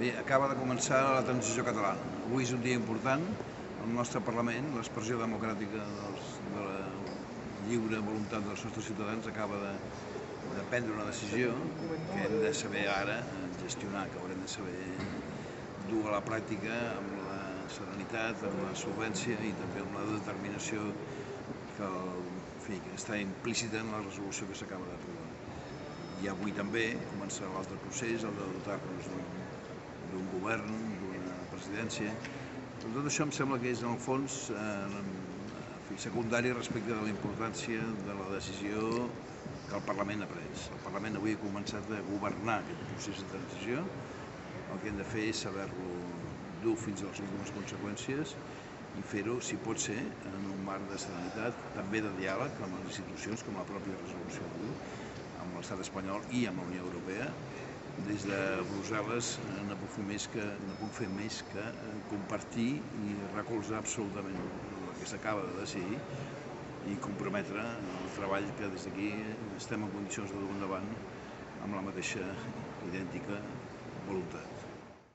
Bé, acaba de començar la transició catalana. Avui és un dia important. El nostre Parlament, l'expressió democràtica de la lliure voluntat dels nostres ciutadans, acaba de prendre una decisió que hem de saber ara gestionar, que haurem de saber dur a la pràctica amb la serenitat, amb la solvència i també amb la determinació que està implícita en la resolució que s'acaba d'aprovar. I avui també començarà l'altre procés, el de dotar-nos d'un govern, d'una presidència. Però tot això em sembla que és, en el fons, secundari respecte de la importància de la decisió que el Parlament ha pres. El Parlament avui ha començat a governar aquest procés de transició. El que hem de fer és saber-lo dur fins a les últimes conseqüències i fer-ho, si pot ser, en un marc de serenitat, també de diàleg amb les institucions, com la pròpia resolució d'avui, amb l'estat espanyol i amb la Unió Europea. Des de Brussel·les no puc fer més que compartir i recolzar absolutament el que s'acaba de decidir i comprometre el treball que des d'aquí estem en condicions de dur endavant amb la mateixa idèntica voluntat.